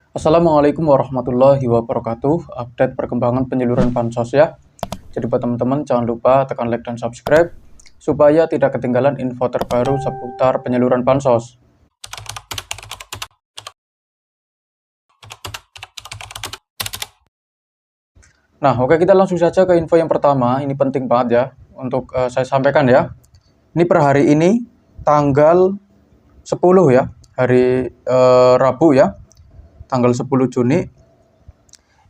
Assalamualaikum warahmatullahi wabarakatuh. Update perkembangan penyaluran bansos ya. Jadi buat teman-teman jangan lupa tekan like dan subscribe supaya tidak ketinggalan info terbaru seputar penyaluran bansos. Nah, oke, kita langsung saja ke info yang pertama. Ini penting banget ya untuk saya sampaikan ya. Ini per hari ini tanggal 10 ya, hari Rabu ya, tanggal 10 Juni.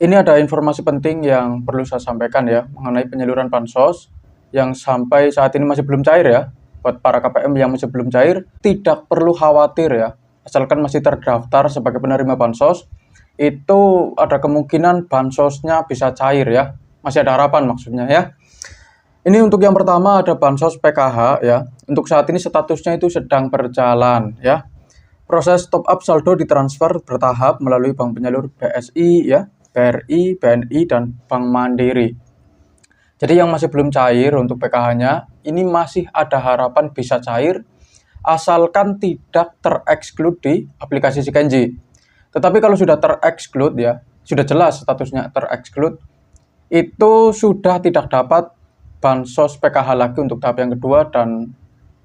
Ini ada informasi penting yang perlu saya sampaikan ya mengenai penyaluran bansos yang sampai saat ini masih belum cair ya. Buat para KPM yang masih belum cair, tidak perlu khawatir ya. Asalkan masih terdaftar sebagai penerima bansos, itu ada kemungkinan bansosnya bisa cair ya. Masih ada harapan maksudnya ya. Ini untuk yang pertama ada bansos PKH ya. Untuk saat ini statusnya itu sedang berjalan ya. Proses top up saldo ditransfer bertahap melalui bank penyalur BSI ya, BRI, BNI, dan Bank Mandiri. Jadi yang masih belum cair untuk PKH-nya, ini masih ada harapan bisa cair asalkan tidak tereksklud di aplikasi Sikenji. Tetapi kalau sudah tereksklud ya, sudah jelas statusnya tereksklud, itu sudah tidak dapat bansos PKH lagi untuk tahap yang kedua dan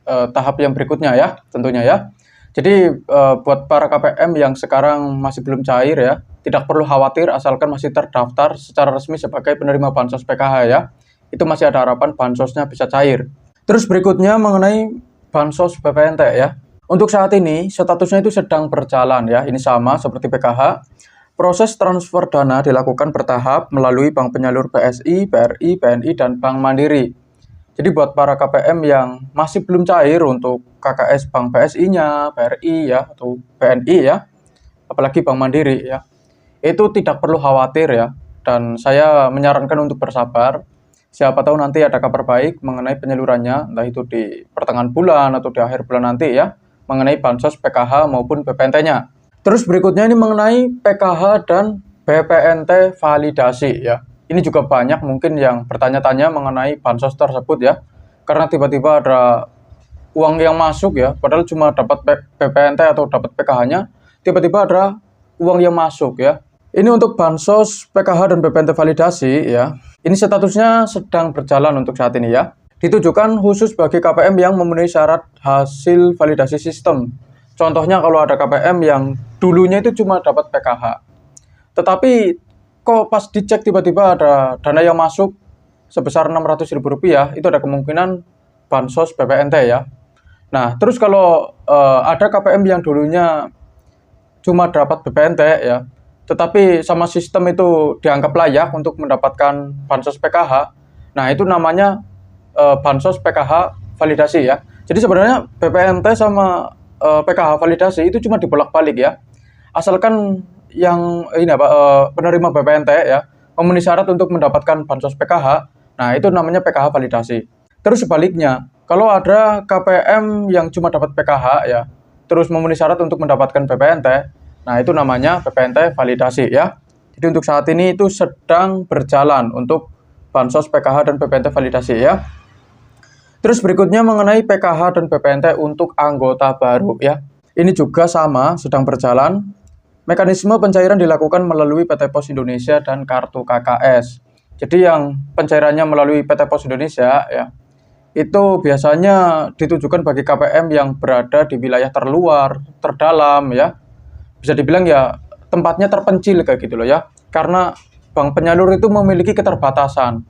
tahap yang berikutnya ya, tentunya ya. Jadi buat para KPM yang sekarang masih belum cair ya, tidak perlu khawatir asalkan masih terdaftar secara resmi sebagai penerima bansos PKH ya. Itu masih ada harapan bansosnya bisa cair. Terus berikutnya mengenai bansos BPNT ya. Untuk saat ini statusnya itu sedang berjalan ya. Ini sama seperti PKH. Proses transfer dana dilakukan bertahap melalui bank penyalur BSI, BRI, BNI, dan Bank Mandiri. Jadi buat para KPM yang masih belum cair untuk KKS Bank BSI-nya, BRI ya, atau BNI ya, apalagi Bank Mandiri ya, itu tidak perlu khawatir ya. Dan saya menyarankan untuk bersabar. Siapa tahu nanti ada kabar baik mengenai penyalurannya, entah itu di pertengahan bulan atau di akhir bulan nanti ya, mengenai bansos PKH maupun BPNT-nya. Terus berikutnya ini mengenai PKH dan BPNT validasi ya. Ini juga banyak mungkin yang bertanya-tanya mengenai bansos tersebut ya. Karena tiba-tiba ada uang yang masuk ya, padahal cuma dapat BPNT atau dapat PKH-nya, tiba-tiba ada uang yang masuk ya. Ini untuk bansos PKH dan BPNT validasi ya. Ini statusnya sedang berjalan untuk saat ini ya. Ditujukan khusus bagi KPM yang memenuhi syarat hasil validasi sistem. Contohnya kalau ada KPM yang dulunya itu cuma dapat PKH. Tetapi kok pas dicek tiba-tiba ada dana yang masuk sebesar Rp600.000, itu ada kemungkinan bansos BPNT ya. Nah, terus kalau ada KPM yang dulunya cuma dapat BPNT ya, tetapi sama sistem itu dianggap layak untuk mendapatkan bansos PKH, nah itu namanya bansos PKH validasi ya. Jadi sebenarnya BPNT sama PKH validasi itu cuma dibolak-balik ya. Asalkan yang penerima BPNT ya memenuhi syarat untuk mendapatkan bansos PKH, nah itu namanya PKH validasi. Terus sebaliknya, kalau ada KPM yang cuma dapat PKH ya, terus memenuhi syarat untuk mendapatkan BPNT, nah itu namanya BPNT validasi ya. Jadi untuk saat ini itu sedang berjalan untuk bansos PKH dan BPNT validasi ya. Terus berikutnya mengenai PKH dan BPNT untuk anggota baru ya. Ini juga sama, sedang berjalan. Mekanisme pencairan dilakukan melalui PT Pos Indonesia dan Kartu KKS. Jadi yang pencairannya melalui PT Pos Indonesia ya, itu biasanya ditujukan bagi KPM yang berada di wilayah terluar, terdalam ya. Bisa dibilang ya tempatnya terpencil kayak gitu loh ya. Karena bank penyalur itu memiliki keterbatasan.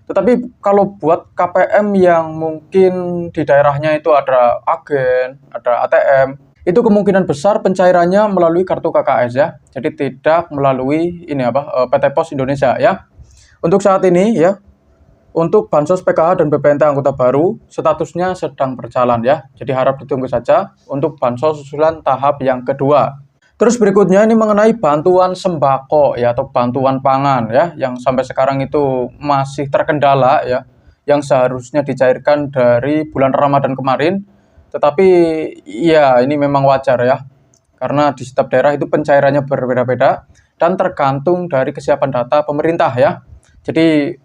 Tetapi kalau buat KPM yang mungkin di daerahnya itu ada agen, ada ATM, itu kemungkinan besar pencairannya melalui kartu KKS ya. Jadi tidak melalui PT Pos Indonesia ya. Untuk saat ini ya, untuk bansos PKH dan BPNT anggota baru statusnya sedang berjalan ya. Jadi harap ditunggu saja untuk bansos susulan tahap yang kedua. Terus berikutnya ini mengenai bantuan sembako ya atau bantuan pangan ya yang sampai sekarang itu masih terkendala ya, yang seharusnya dicairkan dari bulan Ramadan kemarin. Tetapi ya ini memang wajar ya, karena di setiap daerah itu pencairannya berbeda-beda dan tergantung dari kesiapan data pemerintah ya. Jadi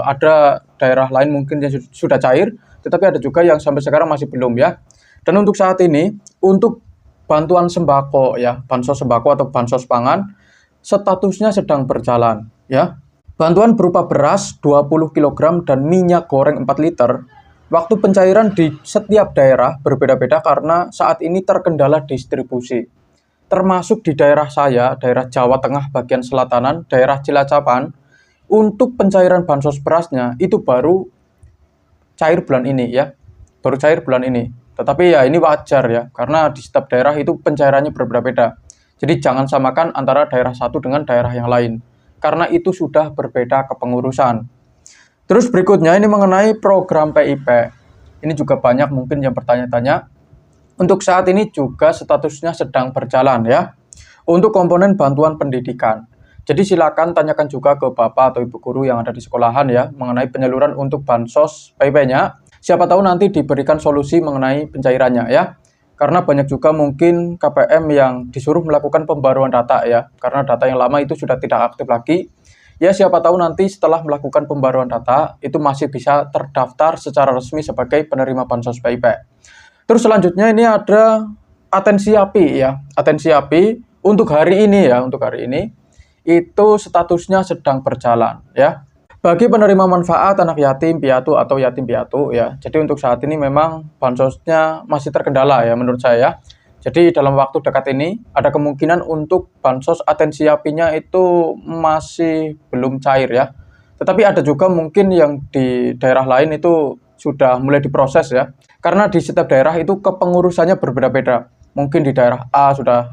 ada daerah lain mungkin yang sudah cair, tetapi ada juga yang sampai sekarang masih belum ya. Dan untuk saat ini, untuk bantuan sembako ya, bansos sembako atau bansos pangan statusnya sedang berjalan ya. Bantuan berupa beras 20 kg dan minyak goreng 4 liter. Waktu pencairan di setiap daerah berbeda-beda karena saat ini terkendala distribusi. Termasuk di daerah saya, daerah Jawa Tengah bagian selatanan, daerah Cilacapan, untuk pencairan bansos berasnya itu baru cair bulan ini ya. Baru cair bulan ini. Tetapi ya ini wajar ya, karena di setiap daerah itu pencairannya berbeda-beda. Jadi jangan samakan antara daerah satu dengan daerah yang lain, karena itu sudah berbeda kepengurusan. Terus berikutnya ini mengenai program PIP. Ini juga banyak mungkin yang bertanya-tanya. Untuk saat ini juga statusnya sedang berjalan ya. Untuk komponen bantuan pendidikan. Jadi silakan tanyakan juga ke Bapak atau Ibu guru yang ada di sekolahan ya, mengenai penyaluran untuk bansos PIP-nya. Siapa tahu nanti diberikan solusi mengenai pencairannya ya. Karena banyak juga mungkin KPM yang disuruh melakukan pembaruan data ya. Karena data yang lama itu sudah tidak aktif lagi. Ya siapa tahu nanti setelah melakukan pembaruan data, itu masih bisa terdaftar secara resmi sebagai penerima bansos PIP. Terus selanjutnya ini ada atensi API ya. Atensi API untuk hari ini ya, untuk hari ini itu statusnya sedang berjalan ya. Bagi penerima manfaat anak yatim piatu atau yatim piatu ya. Jadi untuk saat ini memang bansosnya masih terkendala ya menurut saya. Jadi dalam waktu dekat ini ada kemungkinan untuk bansos atensi API-nya itu masih belum cair ya. Tetapi ada juga mungkin yang di daerah lain itu sudah mulai diproses ya. Karena di setiap daerah itu kepengurusannya berbeda-beda. Mungkin di daerah A sudah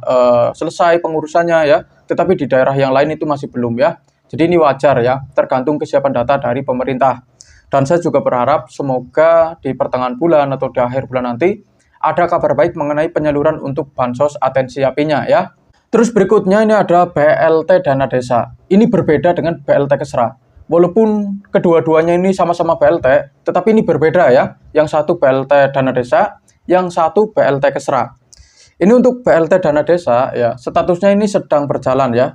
selesai pengurusannya ya, tetapi di daerah yang lain itu masih belum ya. Jadi ini wajar ya, tergantung kesiapan data dari pemerintah. Dan saya juga berharap semoga di pertengahan bulan atau di akhir bulan nanti ada kabar baik mengenai penyaluran untuk bansos atensi API-nya ya. Terus berikutnya ini ada BLT Dana Desa. Ini berbeda dengan BLT Kesra. Walaupun kedua-duanya ini sama-sama BLT, tetapi ini berbeda ya. Yang satu BLT Dana Desa, yang satu BLT Kesra. Ini untuk BLT Dana Desa ya, statusnya ini sedang berjalan ya.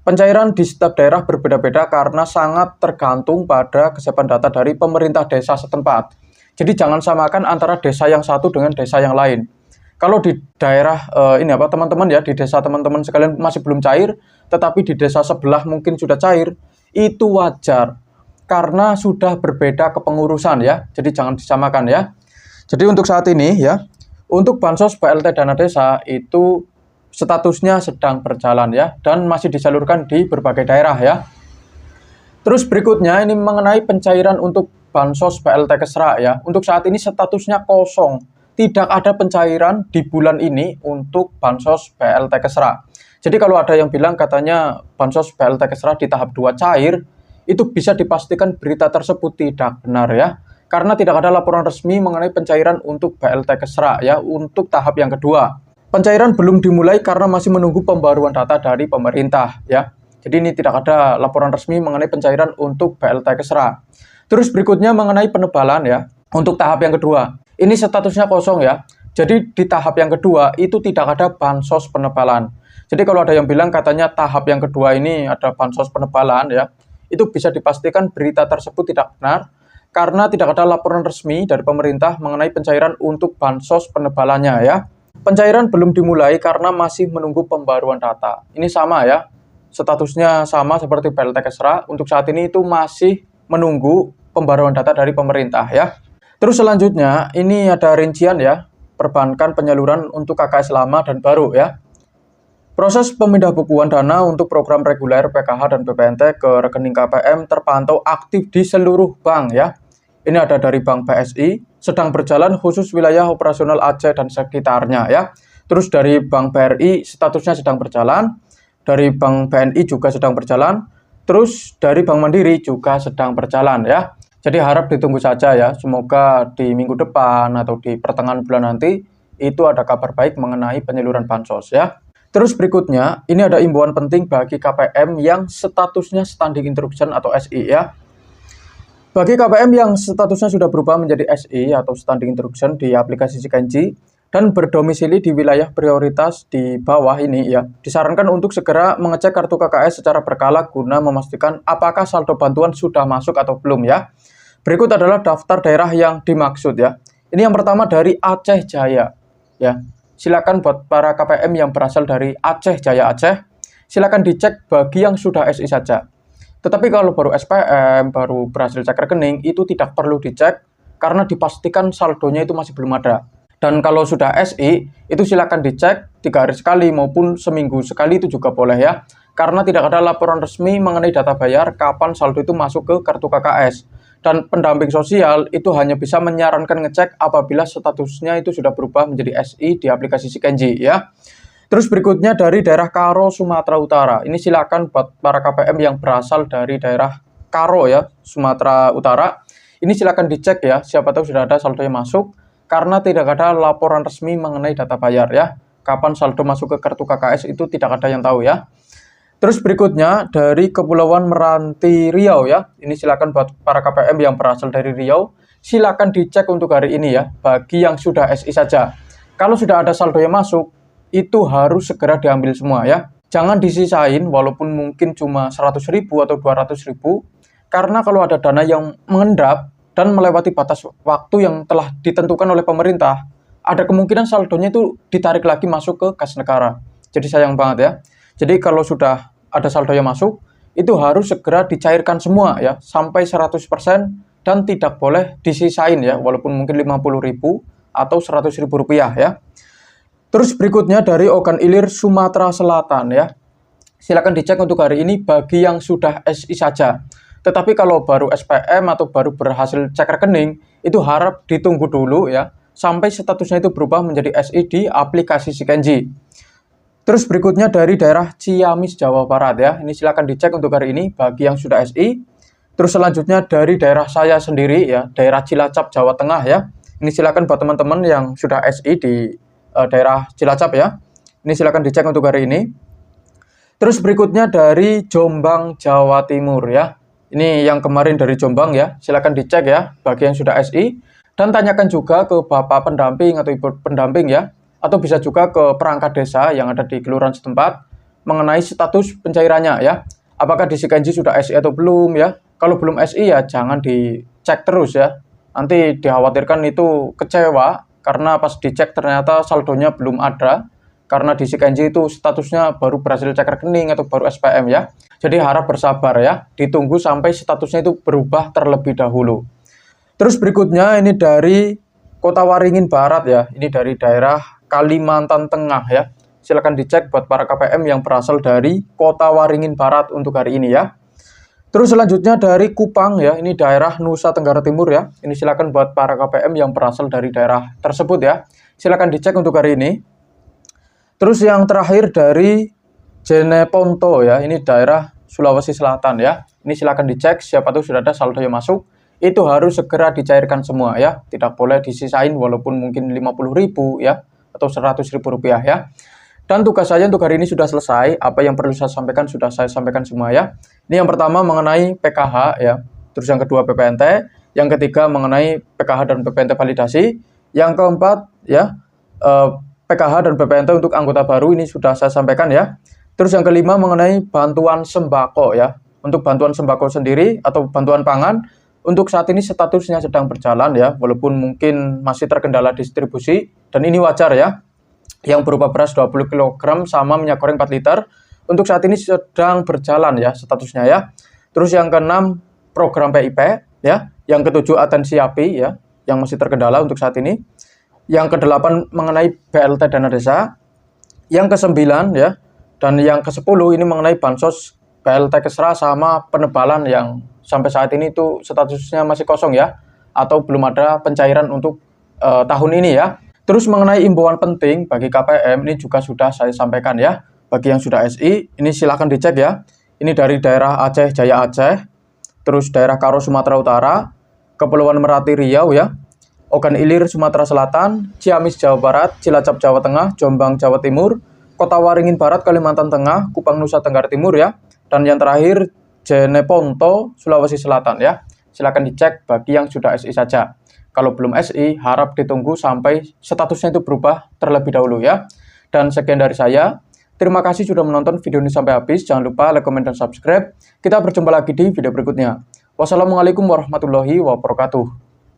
Pencairan di setiap daerah berbeda-beda karena sangat tergantung pada kesiapan data dari pemerintah desa setempat. Jadi jangan samakan antara desa yang satu dengan desa yang lain. Kalau di daerah ini apa teman-teman ya, di desa teman-teman sekalian masih belum cair, tetapi di desa sebelah mungkin sudah cair, itu wajar karena sudah berbeda kepengurusan ya. Jadi jangan disamakan ya. Jadi untuk saat ini ya, untuk bansos BLT Dana Desa itu statusnya sedang berjalan ya, dan masih disalurkan di berbagai daerah ya. Terus berikutnya ini mengenai pencairan untuk bansos BLT Kesra ya. Untuk saat ini statusnya kosong. Tidak ada pencairan di bulan ini untuk bansos BLT Kesra. Jadi kalau ada yang bilang katanya bansos BLT Kesra di tahap 2 cair, itu bisa dipastikan berita tersebut tidak benar ya. Karena tidak ada laporan resmi mengenai pencairan untuk BLT Kesra ya, untuk tahap yang kedua. Pencairan belum dimulai karena masih menunggu pembaruan data dari pemerintah ya. Jadi ini tidak ada laporan resmi mengenai pencairan untuk BLT Kesra. Terus berikutnya mengenai penebalan ya. Untuk tahap yang kedua, ini statusnya kosong ya. Jadi di tahap yang kedua itu tidak ada bansos penebalan. Jadi kalau ada yang bilang katanya tahap yang kedua ini ada bansos penebalan ya, itu bisa dipastikan berita tersebut tidak benar karena tidak ada laporan resmi dari pemerintah mengenai pencairan untuk bansos penebalannya ya. Pencairan belum dimulai karena masih menunggu pembaruan data. Ini sama ya, statusnya sama seperti BLT Kesra. Untuk saat ini itu masih menunggu pembaruan data dari pemerintah ya. Terus selanjutnya ini ada rincian ya, perbankan penyaluran untuk KKS lama dan baru ya. Proses pemindahbukuan dana untuk program reguler PKH dan BPNT ke rekening KPM terpantau aktif di seluruh bank ya. Ini ada dari Bank BSI, sedang berjalan khusus wilayah operasional Aceh dan sekitarnya ya. Terus dari Bank BRI statusnya sedang berjalan, dari Bank BNI juga sedang berjalan, terus dari Bank Mandiri juga sedang berjalan ya. Jadi harap ditunggu saja ya, semoga di minggu depan atau di pertengahan bulan nanti itu ada kabar baik mengenai penyaluran bansos ya. Terus berikutnya, ini ada imbauan penting bagi KPM yang statusnya standing instruction atau SI ya. Bagi KPM yang statusnya sudah berubah menjadi SI atau standing instruction di aplikasi Sikenci dan berdomisili di wilayah prioritas di bawah ini ya, disarankan untuk segera mengecek kartu KKS secara berkala guna memastikan apakah saldo bantuan sudah masuk atau belum ya. Berikut adalah daftar daerah yang dimaksud ya. Ini yang pertama dari Aceh Jaya ya. silakan buat para KPM yang berasal dari Aceh Jaya Aceh, silakan dicek bagi yang sudah SI saja. Tetapi kalau baru SPM, baru berhasil cek rekening, itu tidak perlu dicek karena dipastikan saldonya itu masih belum ada. Dan kalau sudah SI, itu silakan dicek 3 hari sekali maupun seminggu sekali itu juga boleh ya. Karena tidak ada laporan resmi mengenai data bayar kapan saldo itu masuk ke kartu KKS. Dan pendamping sosial itu hanya bisa menyarankan ngecek apabila statusnya itu sudah berubah menjadi SI di aplikasi Sikenji ya. Terus berikutnya dari daerah Karo, Sumatera Utara. Ini silakan buat para KPM yang berasal dari daerah Karo ya, Sumatera Utara. Ini silakan dicek ya, siapa tahu sudah ada saldo yang masuk. Karena tidak ada laporan resmi mengenai data bayar ya. Kapan saldo masuk ke kartu KKS itu tidak ada yang tahu ya. Terus berikutnya dari Kepulauan Meranti Riau ya. Ini silakan buat para KPM yang berasal dari Riau, silakan dicek untuk hari ini ya, bagi yang sudah SI saja. Kalau sudah ada saldo yang masuk, itu harus segera diambil semua ya. Jangan disisain walaupun mungkin cuma 100.000 atau 200.000, karena kalau ada dana yang mengendap dan melewati batas waktu yang telah ditentukan oleh pemerintah, ada kemungkinan saldonya itu ditarik lagi masuk ke kas negara. Jadi sayang banget ya. Jadi kalau sudah ada saldo yang masuk, itu harus segera dicairkan semua ya, sampai 100% dan tidak boleh disisain ya, walaupun mungkin 50.000 atau 100.000 rupiah ya. Terus berikutnya dari Ogan Ilir, Sumatera Selatan ya. Silakan dicek untuk hari ini bagi yang sudah SI saja. Tetapi kalau baru SPM atau baru berhasil cek rekening, itu harap ditunggu dulu ya, sampai statusnya itu berubah menjadi SI di aplikasi Sikenji. Terus berikutnya dari daerah Ciamis, Jawa Barat ya. Ini silakan dicek untuk hari ini bagi yang sudah SI. Terus selanjutnya dari daerah saya sendiri ya, daerah Cilacap, Jawa Tengah ya. Ini silakan buat teman-teman yang sudah SI di daerah Cilacap ya. Ini silakan dicek untuk hari ini. Terus berikutnya dari Jombang, Jawa Timur ya. Ini yang kemarin dari Jombang ya. Silakan dicek ya bagi yang sudah SI. Dan tanyakan juga ke Bapak pendamping atau Ibu pendamping ya. Atau bisa juga ke perangkat desa yang ada di kelurahan setempat mengenai status pencairannya ya. Apakah di Sikenji sudah SI atau belum ya. Kalau belum SI ya jangan dicek terus ya. Nanti dikhawatirkan itu kecewa karena pas dicek ternyata saldonya belum ada. Karena di Sikenji itu statusnya baru berhasil cek rekening atau baru SPM ya. Jadi harap bersabar ya. Ditunggu sampai statusnya itu berubah terlebih dahulu. Terus berikutnya ini dari Kota Waringin Barat ya. Ini dari daerah Kalimantan Tengah ya. Silakan dicek buat para KPM yang berasal dari Kota Waringin Barat untuk hari ini ya. Terus selanjutnya dari Kupang ya. Ini daerah Nusa Tenggara Timur ya. Ini silakan buat para KPM yang berasal dari daerah tersebut ya. Silakan dicek untuk hari ini. Terus yang terakhir dari Jeneponto ya. Ini daerah Sulawesi Selatan ya. Ini silakan dicek, siapa tahu sudah ada saldo yang masuk. Itu harus segera dicairkan semua ya. Tidak boleh disisain walaupun mungkin 50.000 ya. Atau 100.000 rupiah ya. Dan tugas saya untuk hari ini sudah selesai. Apa yang perlu saya sampaikan sudah saya sampaikan semua ya. Ini yang pertama mengenai PKH ya. Terus yang kedua PPNT. Yang ketiga mengenai PKH dan PPNT validasi. Yang keempat ya, PKH dan PPNT untuk anggota baru ini sudah saya sampaikan ya. Terus yang kelima mengenai bantuan sembako ya. Untuk bantuan sembako sendiri atau bantuan pangan, untuk saat ini statusnya sedang berjalan ya, walaupun mungkin masih terkendala distribusi, dan ini wajar ya, yang berupa beras 20 kg sama minyak goreng 4 liter, untuk saat ini sedang berjalan ya statusnya ya. Terus yang keenam program PIP ya, yang ketujuh atensi API ya, yang masih terkendala untuk saat ini. Yang kedelapan mengenai BLT dana desa, yang kesembilan ya, dan yang ke-10 ini mengenai bansos BLT Kesra sama penebalan yang sampai saat ini itu statusnya masih kosong ya, atau belum ada pencairan untuk tahun ini ya. Terus mengenai imbauan penting bagi KPM ini juga sudah saya sampaikan ya. Bagi yang sudah SI ini silahkan dicek ya. Ini dari daerah Aceh Jaya Aceh, terus daerah Karo Sumatera Utara, Kepulauan Meranti Riau ya, Ogan Ilir Sumatera Selatan, Ciamis Jawa Barat, Cilacap Jawa Tengah, Jombang Jawa Timur, Kota Waringin Barat Kalimantan Tengah, Kupang Nusa Tenggara Timur ya. Dan yang terakhir Jeneponto Sulawesi Selatan ya. Silakan dicek bagi yang sudah SI saja. Kalau belum SI harap ditunggu sampai statusnya itu berubah terlebih dahulu ya. Dan sekian dari saya. Terima kasih sudah menonton video ini sampai habis. Jangan lupa like, comment, dan subscribe. Kita berjumpa lagi di video berikutnya. Wassalamualaikum warahmatullahi wabarakatuh.